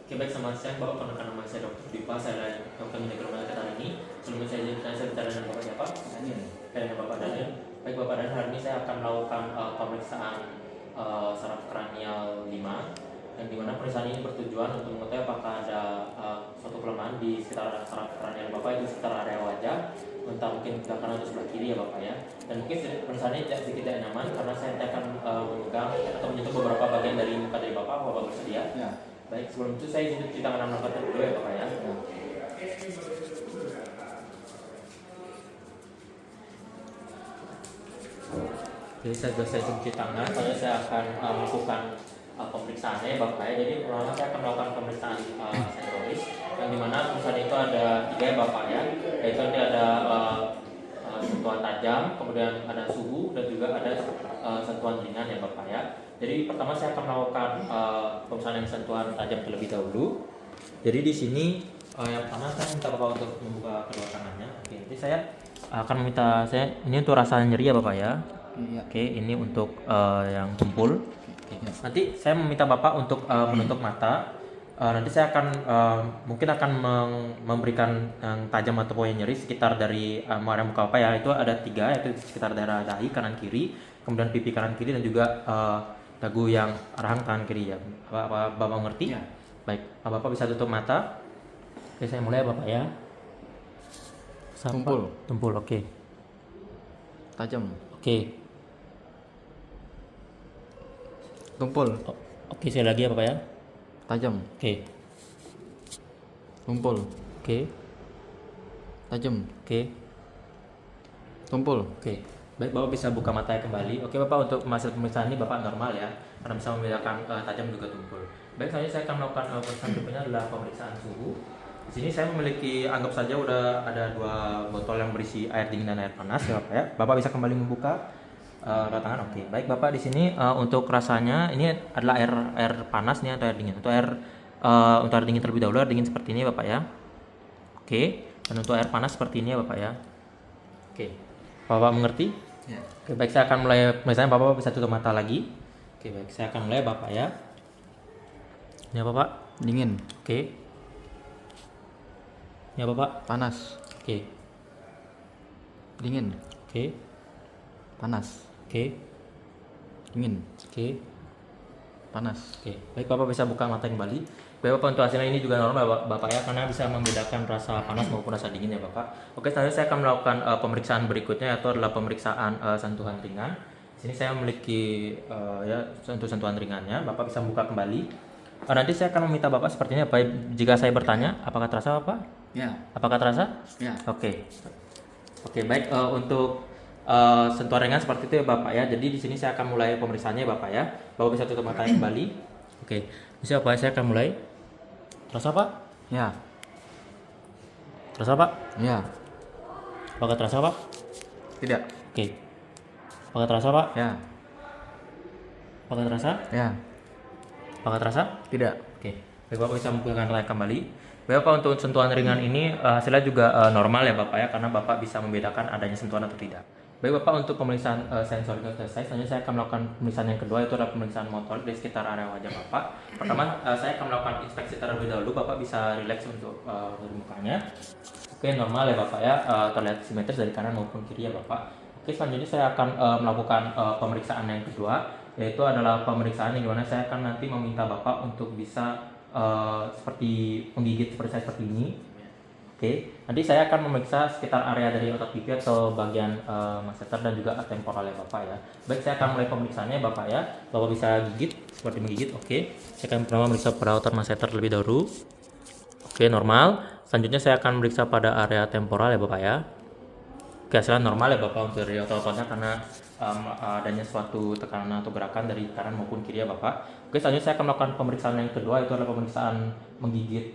Oke, baik, selamat siang Bapak. Perkenalkan nama saya Dr. Dipa, saya Dr. Manajer Rumah Sakit ini. Sebelumnya saya bicara dengan Bapak siapa? Daniel. Dengan Bapak Daniel. Baik Bapak Daniel, hari ini saya akan melakukan pemeriksaan saraf kranial 5, yang dimana pemeriksaan ini bertujuan untuk mengetahui apakah ada suatu kelemahan di sekitar saraf kranial Bapak, itu sekitar area wajah, entah mungkin sebelah kanan atau sebelah kiri ya Bapak ya. Dan mungkin pemeriksaan ini sedikit tidak nyaman karena saya akan memegang atau menyentuh beberapa bagian dari muka dari Bapak. Bapak bersedia? Ya. Baik, sebelum itu saya izin cuci tangan 6 kali dulu ya Bapak ya. Jadi saya cuci tangan, soalnya saya akan melakukan pemeriksaannya ya Bapak ya. Jadi pertama saya akan melakukan pemeriksaan sensoris, yang dimana pemeriksaan itu ada 3 ya Bapak ya. Yaitu nanti ada sentuhan tajam, kemudian ada suhu, dan juga ada sentuhan ringan ya Bapak ya. Jadi pertama saya akan melakukan pemeriksaan yang sentuhan tajam terlebih dahulu. Jadi di sini yang pertama saya minta Bapak untuk membuka kedua tangannya. Oke, nanti saya akan meminta ini untuk rasa nyeri ya Bapak ya. Iya. Oke, ini untuk yang tumpul. Nanti saya meminta Bapak untuk menutup mata. Nanti saya akan mungkin akan memberikan yang tajam ataupun yang nyeri sekitar dari area muka Bapak ya. Itu ada 3, yaitu sekitar daerah dahi kanan kiri, kemudian pipi kanan kiri, dan juga dagu yang rahang tangan kiri ya. Bapak mengerti? Ya. Baik, Bapak bisa tutup mata. Oke, saya mulai Bapak ya. Tumpul. Tumpul, oke. Tajam. Oke. Tumpul. Oke, saya lagi ya Bapak ya. Tajam. Oke. Tumpul. Oke. Tajam. Oke. Tumpul. Oke. Baik, Bapak bisa buka matanya kembali. Oke Bapak, untuk hasil pemeriksaan ini Bapak normal ya, karena bisa membedakan tajam juga tumpul. Baik, selanjutnya saya akan melakukan pemeriksaan berikutnya adalah pemeriksaan suhu. Di sini saya memiliki, anggap saja udah ada 2 botol yang berisi air dingin dan air panas ya Bapak ya. Bapak bisa kembali membuka kedua tangan. Oke. Baik Bapak, di sini untuk rasanya ini adalah air panas nih atau air dingin. Untuk air dingin terlebih dahulu, air dingin seperti ini Bapak ya. Oke. Dan untuk air panas seperti ini ya Bapak ya. Oke. Bapak mengerti? Ya. Oke, baik, saya akan mulai. Misalnya Bapak bisa tutup mata lagi. Oke, baik, saya akan mulai Bapak ya. Ini apa Pak? Dingin. Oke. Ini apa Pak? Panas. Oke. Dingin. Oke. Panas. Oke. Dingin. Oke. Panas. Oke. Baik, Bapak bisa buka mata kembali. Baik Bapak, untuk hasilnya ini juga normal Bapak ya, karena bisa membedakan rasa panas maupun rasa dingin ya Bapak. Oke, selanjutnya saya akan melakukan pemeriksaan berikutnya, yaitu adalah pemeriksaan sentuhan ringan. Di sini saya memiliki ya sentuhan ringannya. Bapak bisa buka kembali. Nanti saya akan meminta Bapak sepertinya Bapak, jika saya bertanya apakah terasa Bapak? Ya. Apakah terasa? Ya. Oke. Oke, baik, untuk sentuhan ringan seperti itu ya Bapak ya. Jadi di sini saya akan mulai pemeriksaannya ya Bapak ya. Bapak bisa tutup matanya kembali. Oke. Bisa Bapak, saya akan mulai. Terasa Pak? Ya. Terasa Pak? Ya. Apakah terasa Pak? Tidak. Oke. Apakah terasa Pak? Ya. Apakah terasa? Ya. Apakah terasa? Tidak. Oke. Baik, Bapak bisa membukakan layar kembali. Baik Bapak, untuk sentuhan ringan ini hasilnya juga normal ya Bapak ya, karena Bapak bisa membedakan adanya sentuhan atau tidak. Baik Bapak, untuk pemeriksaan sensorik selesai. Selanjutnya saya akan melakukan pemeriksaan yang kedua, yaitu adalah pemeriksaan motorik di sekitar area wajah Bapak. Pertama saya akan melakukan inspeksi terlebih dahulu. Bapak bisa rileks untuk dari mukanya. Oke, normal ya Bapak ya, terlihat simetris dari kanan maupun kiri ya Bapak. Oke, selanjutnya saya akan melakukan pemeriksaan yang kedua, yaitu adalah pemeriksaan yang dimana saya akan nanti meminta Bapak untuk bisa seperti menggigit seperti saya seperti ini. Oke, nanti saya akan memeriksa sekitar area dari otot pipi atau bagian masseter dan juga temporal ya Bapak ya. Baik, saya akan mulai pemeriksaannya Bapak ya. Bapak bisa gigit seperti menggigit. Oke, saya akan pertama memeriksa pada otot masseter terlebih dahulu. Oke, normal. Selanjutnya saya akan memeriksa pada area temporal ya Bapak ya. Oke, hasilnya normal ya Bapak untuk dari otot-ototnya, karena adanya suatu tekanan atau gerakan dari kanan maupun kiri ya Bapak. Oke, selanjutnya saya akan melakukan pemeriksaan yang kedua, itu adalah pemeriksaan menggigit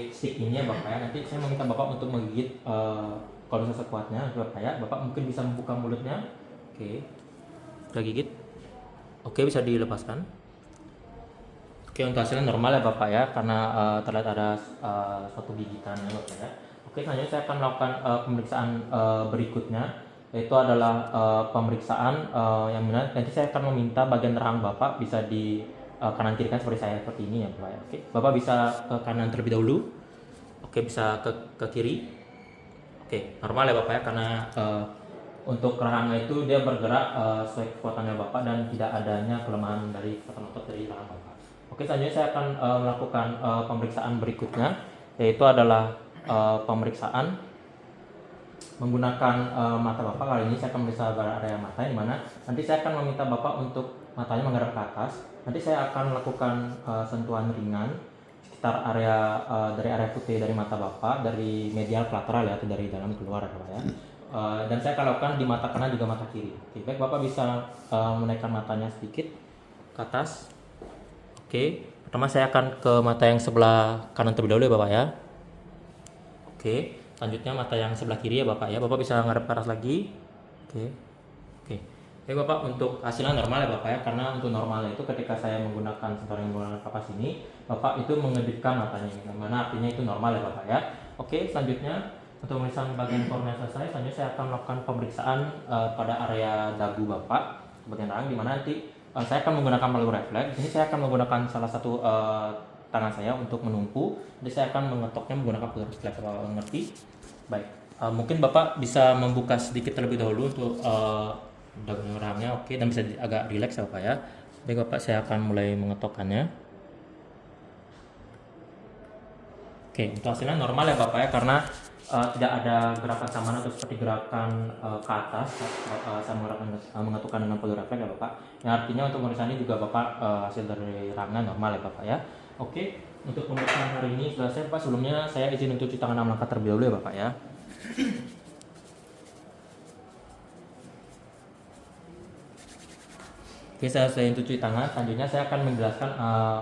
stick ini ya Bapak ya. Nanti saya meminta Bapak untuk menggigit kalau bisa sekuatnya Bapak ya. Bapak mungkin bisa membuka mulutnya. Oke, kita gigit. Oke, bisa dilepaskan. Oke, untuk hasilnya normal ya Bapak ya, karena terlihat ada suatu gigitan ya Bapak ya. Oke, selanjutnya saya akan melakukan pemeriksaan berikutnya, yaitu adalah pemeriksaan yang mana nanti saya akan meminta bagian rahang Bapak bisa kanan kiri kan seperti saya seperti ini ya Bapak ya. Oke, Bapak bisa ke kanan terlebih dahulu. Oke, bisa ke kiri. Oke, normal ya Bapak ya, karena untuk rahangnya itu dia bergerak sesuai kekuatannya Bapak dan tidak adanya kelemahan dari kekuatan otot dari rahang Bapak. Oke, selanjutnya saya akan melakukan pemeriksaan berikutnya, yaitu adalah pemeriksaan menggunakan mata Bapak. Kali ini saya akan memeriksa area mata, di mana nanti saya akan meminta Bapak untuk matanya menghadap ke atas. Nanti saya akan melakukan sentuhan ringan sekitar area dari area putih dari mata Bapak, dari medial ke lateral ya, atau dari dalam keluar ya Bapak ya. Dan saya akan lakukan di mata kanan juga mata kiri. Oke, baik, Bapak bisa menaikkan matanya sedikit ke atas. Oke, pertama saya akan ke mata yang sebelah kanan terlebih dahulu ya Bapak ya. Oke, selanjutnya mata yang sebelah kiri ya Bapak ya. Bapak bisa ngadep ke atas lagi. Oke. Baik Bapak, untuk hasilnya normal ya Bapak ya, karena untuk normalnya itu ketika saya menggunakan sensor yang menggunakan kapas ini, Bapak itu mengedipkan matanya, mana artinya itu normal ya Bapak ya. Oke, selanjutnya untuk pemeriksaan bagian kornea selesai, selanjutnya saya akan melakukan pemeriksaan pada area dagu Bapak, bagian rahang, di mana nanti saya akan menggunakan palu refleks. Ini saya akan menggunakan salah satu tangan saya untuk menumpu, jadi saya akan mengetoknya menggunakan palu refleks. Bapak mengerti? Baik, mungkin Bapak bisa membuka sedikit terlebih dahulu untuk dagu rahangnya, oke, dan bisa agak rileks ya Bapak ya. Baik Bapak, saya akan mulai mengetokkannya. Oke, untuk hasilnya normal ya Bapak ya, karena tidak ada gerakan samaan atau seperti gerakan ke atas saya mengetukkan dengan palu refleks ya Bapak. Yang artinya untuk pemeriksaan ini juga Bapak hasil dari rahangnya normal ya Bapak ya. Oke, untuk pemeriksaan hari ini sudah selesai Pak. Sebelumnya saya izin untuk cuci tangan 6 langkah terlebih dahulu ya Bapak ya. Oke, saya selesai untuk cuci tangan. Selanjutnya saya akan menjelaskan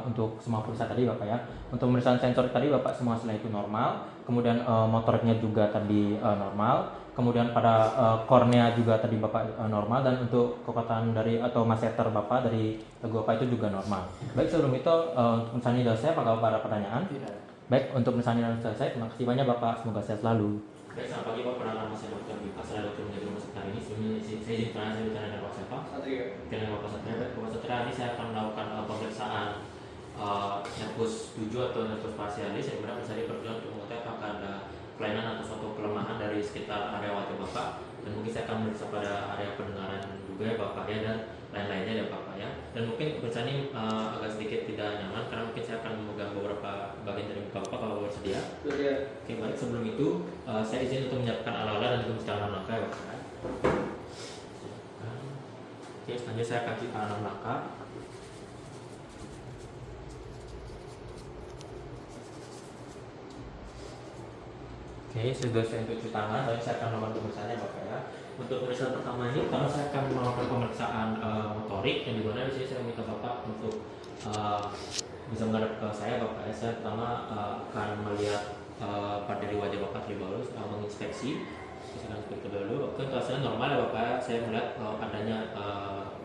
untuk semua pemeriksaan tadi Bapak ya. Untuk pemeriksaan sensor tadi Bapak semua hasilnya itu normal. Kemudian motoriknya juga tadi normal. Kemudian pada kornea juga tadi Bapak normal, dan untuk kekuatan dari atau masseter Bapak dari dagu Bapak itu juga normal. Baik, sebelum itu untuk pemeriksaan ini sudah selesai. Apakah Bapak ada pertanyaan? Tidak. Baik, untuk pemeriksaan ini sudah selesai. Terima kasih banyak Bapak. Semoga sehat selalu. Baik, selamat pagi Pak. Perkenalkan saya Dr. Bika, saya dokter menjadi rumah sakit hari ini. Sebelumnya saya izin saya bicara dengan Bapak siapa? Satria. Dengan Bapak Satria. Baik, Bapak Satria, ini saya akan melakukan pemeriksaan nervus 7 atau nervus facialis, yang benar bisa diperlukan untuk mengetahui apakah ada kelainan atau suatu kelemahan dari sekitar area wajah Bapak, dan mungkin saya akan memeriksa pada area pendengaran juga ya Bapak ya, dan lain-lainnya ya Bapak ya. Dan mungkin pemeriksaan ini agak sedikit tidak nyaman karena mungkin saya akan memegang beberapa bagian dari muka Bapak. Kalau bersedia? Bersedia. Oke, baik, sebelum itu saya izin untuk menyiapkan ala-ala dan juga menceritakan langkah ya Bapak. Oke, selanjutnya saya akan ceritakan langkah. Oke, sudah saya untuk cuci tangan, lalu saya akan melakukan pemeriksaannya Bapak ya. Untuk pemeriksaan pertama ini, karena saya akan melakukan pemeriksaan motorik, yang dimana di sini saya meminta Bapak untuk bisa menghadap ke saya Bapak ya. Saya pertama akan melihat pada dari wajah Bapak terlebih dahulu, menginspeksi. Saya akan inspeksi dulu. Oke, untuk hasilnya normal ya Bapak ya. Saya melihat adanya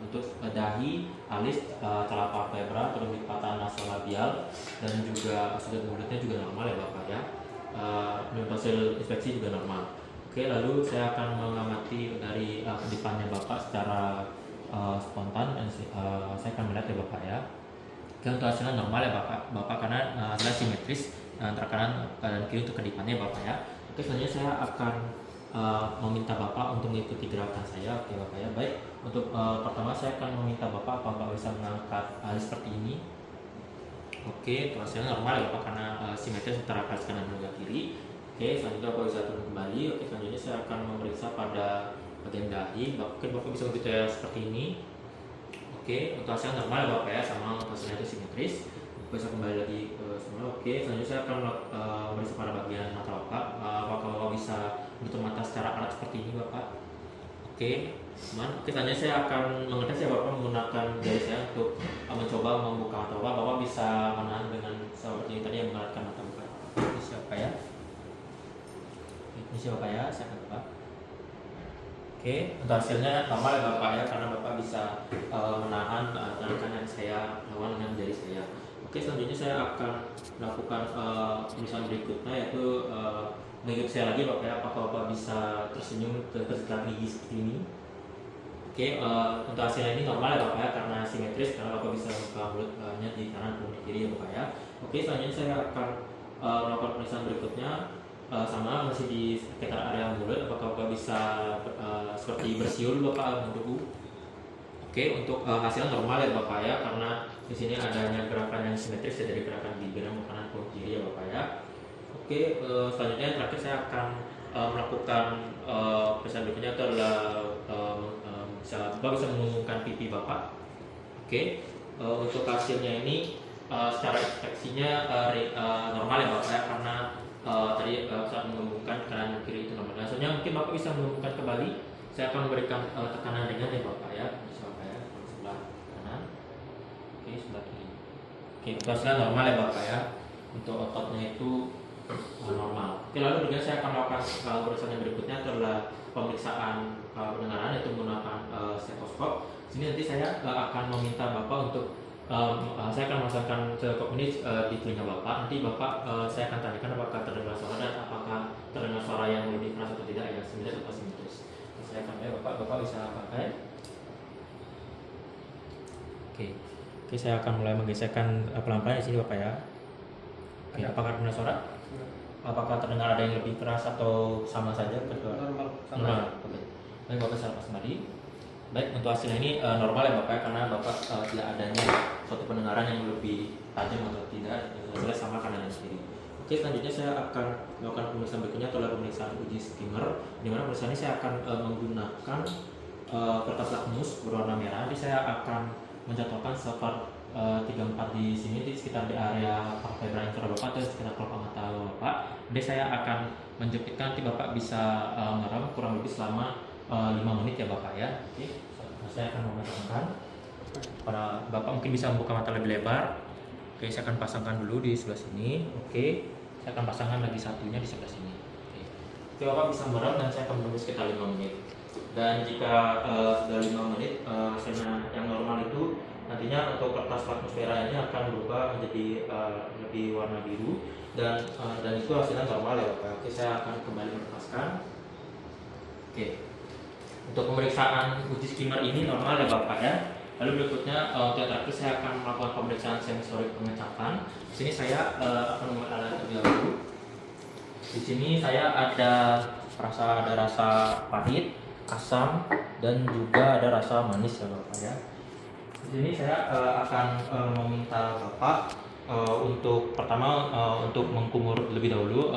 untuk dahi, alis, telapak vertebra, terus lipatan nasolabial, dan juga sudut mulutnya juga normal ya Bapak ya. Hasil inspeksi juga normal. Oke, lalu saya akan mengamati dari kedipannya Bapak secara spontan, dan saya akan melihat ya Bapak ya. Oke, untuk hasilnya normal ya Bapak karena hasilnya simetris antara kanan dan kiri untuk kedipannya Bapak ya. Oke, selanjutnya saya akan meminta Bapak untuk mengikuti gerakan saya. Oke Bapak ya. Baik, untuk pertama saya akan meminta Bapak apakah bisa mengangkat alis seperti ini. Oke, itu hasilnya normal ya Bapak karena simetris antara alis kanan dan juga kiri. Oke, selanjutnya Bapak bisa turun kembali. Oke, selanjutnya saya akan memeriksa pada bagian dahi. Oke, Bapak bisa begitu ya seperti ini. Oke, untuk hasilnya normal ya Bapak ya, sama hasilnya itu simetris. Bapak bisa kembali lagi ke semula. Oke, selanjutnya saya akan memeriksa pada bagian mata Bapak. Apakah Bapak bisa menutup mata secara alat seperti ini Bapak? Oke, teman. Oke, selanjutnya saya akan mengetes ya Bapak menggunakan jari saya untuk mencoba membuka mata Bapak. Bapak bisa menahan dengan seperti ini tadi yang mengarahkan mata Bapak. Ini siapa ya? Ini siapa ya? Saya akan Bapak. Oke, untuk hasilnya normal ya Bapak ya, karena Bapak bisa menahan gerakan yang saya lakukan dengan jari saya. Oke, selanjutnya saya akan melakukan pemeriksaan berikutnya, yaitu mengikuti saya lagi Bapak ya, apakah Bapak bisa tersenyum tersekat gigi seperti ini. Oke, untuk hasilnya ini normal ya Bapak ya, karena simetris, karena Bapak bisa buka mulutnya di kanan maupun di kiri ya Bapak ya. Oke, selanjutnya saya akan melakukan pemeriksaan berikutnya, sama masih di sekitar area mulut. Apakah Bapak bisa seperti bersiul Bapak mendebu? Oke, untuk hasilnya normal ya Bapak ya, karena di sini adanya gerakan yang simetris ya, dari gerakan bibir yang kanan maupun kiri ya Bapak ya. Oke, selanjutnya yang terakhir saya akan melakukan pemeriksaan berikutnya, itu adalah Bapak bisa mengumumkan pipi Bapak. Oke, untuk hasilnya ini secara ekspeksinya normal ya Bapak ya, karena tadi saat mengumumkan kanan dan kiri itu normal. Nah, selanjutnya mungkin Bapak bisa mengumumkan kembali. Saya akan memberikan tekanan ringan ya Bapak ya, bisa Bapak ya, sebelah kanan, oke, sebelah kiri. Oke, untuk hasilnya normal ya Bapak ya, untuk ototnya itu normal. Oke, lalu kemudian saya akan melakukan pemeriksaan yang berikutnya, adalah pemeriksaan pendengaran, yaitu menggunakan stetoskop. Sini nanti saya akan meminta Bapak untuk saya akan memasangkan stetoskop ini di telinga Bapak. Nanti Bapak saya akan tanyakan apakah terdengar suara dan apakah terdengar suara yang lebih keras atau tidak, ya simetris atau simetris. Saya akan Bapak bisa pakai. Oke, saya akan mulai menggeserkan pelan-pelan di sini Bapak ya. Oke, apakah terdengar suara? Apakah terdengar ada yang lebih keras atau sama saja? Normal. Oke. Baik, Bapak saya lepas kembali. Baik, untuk hasilnya ini normal ya Bapak ya, karena Bapak tidak adanya suatu pendengaran yang lebih tajam atau tidak, hasilnya sama kanan dan kiri. Oke, selanjutnya saya akan melakukan pemeriksaan berikutnya, adalah pemeriksaan uji skimmer, di mana pemeriksaan ini saya akan menggunakan kertas lakmus berwarna merah. Nanti saya akan mencontohkan seperti 3-4 di sini, di sekitar di area palpebra inferior Bapak atau sekitar kelopak mata Bapak. Jadi saya akan menjepitkan, nanti Bapak bisa merem kurang lebih selama 5 menit ya Bapak ya. Oke, saya akan memasangkan. Para Bapak mungkin bisa membuka mata lebih lebar. Oke, saya akan pasangkan dulu di sebelah sini. Oke, saya akan pasangkan lagi satunya di sebelah sini. Oke, Bapak bisa merem dan saya akan menunggu sekitar 5 menit. Dan jika sudah 5 menit, hasilnya yang normal itu nantinya untuk kertas lakmus merah ini akan berubah menjadi lebih warna biru, dan itu hasilnya normal ya Bapak. Oke, saya akan kembali melepaskan. Oke, untuk pemeriksaan uji skimmer ini normal ya Bapak ya. Lalu berikutnya untuk yang terakhir saya akan melakukan pemeriksaan sensorik pengecapan. Di sini saya akan membuat alat terlebih dahulu. Di sini saya ada rasa pahit, asam, dan juga ada rasa manis ya Bapak ya. Di sini saya akan meminta Bapak untuk pertama untuk mengkumur lebih dahulu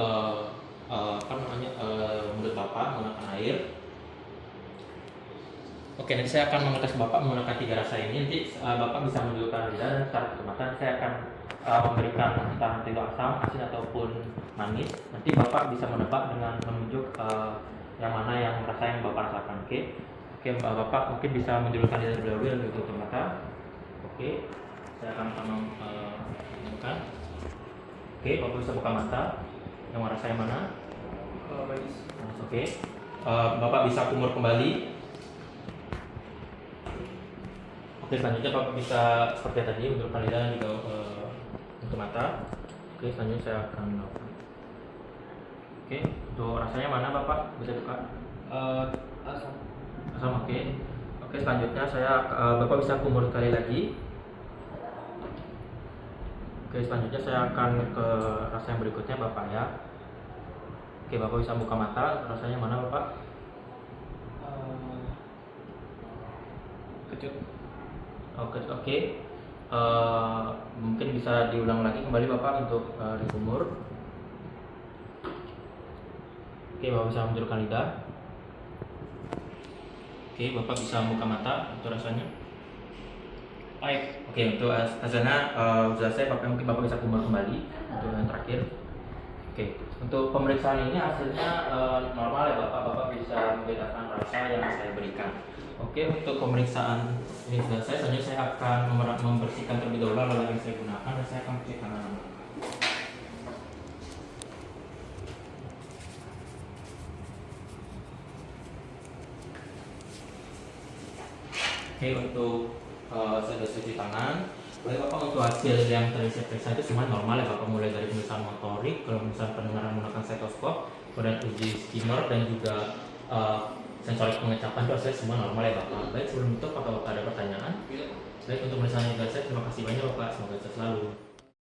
mulut Bapak menggunakan air. Oke, nanti saya akan mengetes Bapak menggunakan 3 rasa ini. Nanti Bapak bisa menunjukkan lidah, dan secara otomatis saya akan memberikan entah itu asam, asin ataupun manis. Nanti Bapak bisa menebak dengan menunjuk yang mana yang rasa yang Bapak rasakan. Oke, Bapak mungkin bisa menjulurkan lidah terlebih dahulu dan tutup mata. Oke, saya akan menunjukkan. Oke, Bapak bisa buka mata. Yang rasa yang mana? Manis. Oke, Bapak bisa kumur kembali. Oke, selanjutnya Bapak bisa seperti tadi menjulurkan lidah dan juga tutup mata. Oke, selanjutnya saya akan melakukan. Oke, untuk rasanya mana Bapak? Bisa buka? Asam. Asam, oke. Oke, selanjutnya Bapak bisa kumur sekali lagi. Oke, selanjutnya saya akan ke rasa yang berikutnya Bapak ya. Oke, Bapak bisa buka mata. Rasanya mana Bapak? Kecut. Oke. Mungkin bisa diulang lagi kembali Bapak untuk dikumur. Oke, Bapak bisa menjulurkan lidah. Oke, Bapak bisa buka mata. Untuk rasanya baik. Oke, untuk hasilnya sudah selesai. Mungkin Bapak bisa kumur kembali untuk yang terakhir. Oke, untuk pemeriksaan ini hasilnya normal ya Bapak. Bapak bisa membedakan rasa yang saya berikan. Oke, untuk pemeriksaan ini sudah selesai. Selanjutnya saya akan membersihkan terlebih dahulu alat yang saya gunakan, dan saya akan cuci tangan. Oke, untuk saya sudah cuci tangan. Baik Bapak, untuk hasil yang tadi saya periksa itu semua normal ya Bapak, mulai dari pemeriksaan motorik, kalau misalnya pendengaran menggunakan stetoskop, kemudian uji skimmer, dan juga sensorik pengecapan itu hasilnya semua normal ya Bapak. Baik, sebelum itu apakah Bapak ada pertanyaan? Baik, untuk pemeriksaan juga saya terima kasih banyak Bapak, semoga sukses selalu.